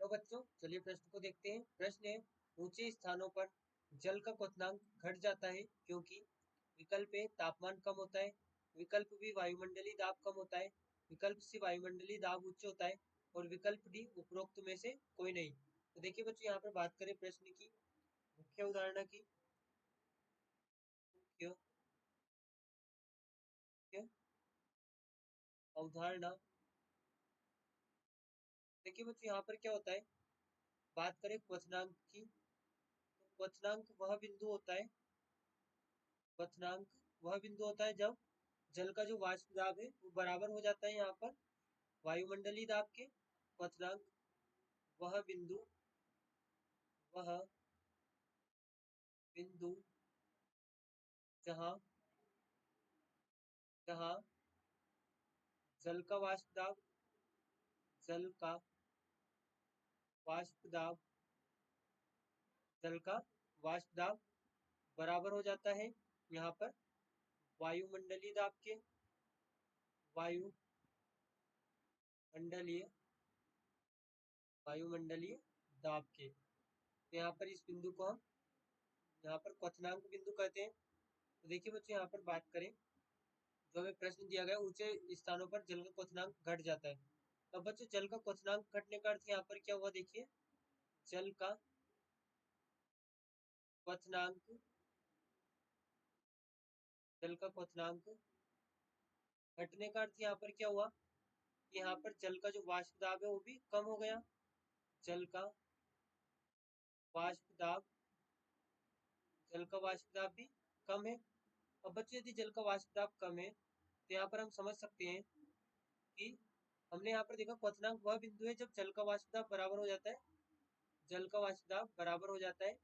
तो बच्चों चलिए प्रश्न को देखते हैं। प्रश्न है, ऊंचे स्थानों पर जल का क्वथनांक घट जाता है क्योंकि विकल्प ए तापमान कम होता है, विकल्प बी वायुमंडलीय दाब कम होता है, विकल्प सी वायुमंडलीय दाब उच्च होता है और विकल्प डी उपरोक्त में से कोई नहीं। तो देखिए बच्चों यहाँ पर बात करें प्रश्न की मुख्य उदाहरण की मुख्य अवधारणा। देखिए बच्चों यहाँ पर क्या होता है, बात करें क्वथनांक की तो क्वथनांक वह बिंदु होता है, क्वथनांक वह बिंदु होता है जब जल का जो वाष्प दाब है वो बराबर हो जाता है यहाँ पर वायुमंडलीय दाब के। क्वथनांक वह बिंदु जहाँ जहाँ जल का वाष्प दाब जल का वाष्प दाब जल का वाष्प दाब बराबर हो जाता है यहाँ पर वायुमंडलीय दाब के, वायुमंडलीय वायुमंडलीय दाब के। तो यहाँ पर इस बिंदु को हम यहाँ पर क्वथनांक बिंदु कहते हैं। तो देखिए बच्चों यहाँ पर बात करें, जो हमें प्रश्न दिया गया ऊंचे स्थानों पर जल का क्वथनांक घट जाता है। तो बच्चों जल का क्वथनांक घटने का अर्थ यहाँ पर क्या हुआ, देखिए जल का क्वथनांक जल का क्वथनांक घटने का अर्थ यहाँ पर क्या हुआ कि यहाँ पर जल का जो वाष्प दाब है वो भी कम हो गया। जल का वाष्प दाब जल का वाष्प दाब भी कम है। अब बच्चों यदि जल का वाष्प दाब कम है तो यहाँ पर हम समझ सकते हैं कि हमने यहाँ पर देखा क्वथनांक वह बिंदु है जब जल का वाष्प दाब बराबर हो जाता है, जल का वाष्प दाब बराबर हो जाता है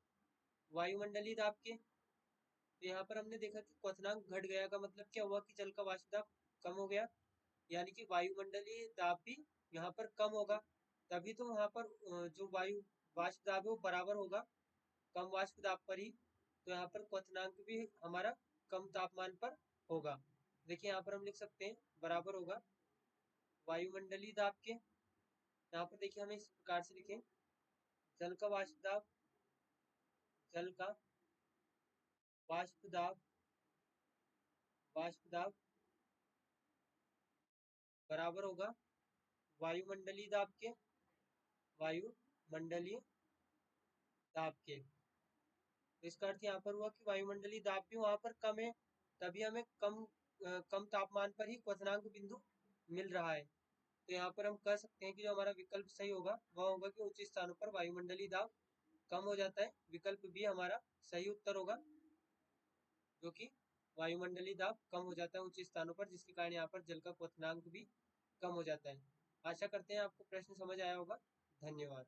वायुमंडलीय दाब के। तो यहाँ पर हमने देखा कि क्वथनांक घट गया का मतलब क्या हुआ कि जल का वाष्प दाब कम हो गया, यानी कि वायुमंडलीय दाब भी यहाँ पर कम होगा, तभी तो वहां पर जो वायु वाष्प दाब है वो बराबर होगा कम वाष्प दाब पर ही। तो यहाँ पर क्वथनांक भी हमारा कम तापमान पर होगा। देखिए यहाँ पर हम लिख सकते हैं बराबर होगा वायुमंडलीय दाब के। यहाँ पर देखिए हमें इस प्रकार से लिखें, जल का वाष्प दाब जल का वाष्प दाब बराबर होगा वायुमंडलीय दाब के, वायुमंडलीय दाब के। तो इसका अर्थ यहाँ पर हुआ कि वायुमंडलीय दाब भी वहां पर कम है, तभी हमें कम तापमान पर ही क्वथनांक बिंदु मिल रहा है। तो यहाँ पर हम कह सकते हैं कि जो हमारा विकल्प सही होगा वह होगा कि ऊंचे स्थानों पर वायुमंडलीय दाब कम हो जाता है। विकल्प बी हमारा सही उत्तर होगा, जो कि वायुमंडलीय दाब कम हो जाता है ऊंचे स्थानों पर, जिसके कारण यहाँ पर जल का क्वथनांक भी कम हो जाता है। आशा करते हैं आपको प्रश्न समझ आया होगा। धन्यवाद।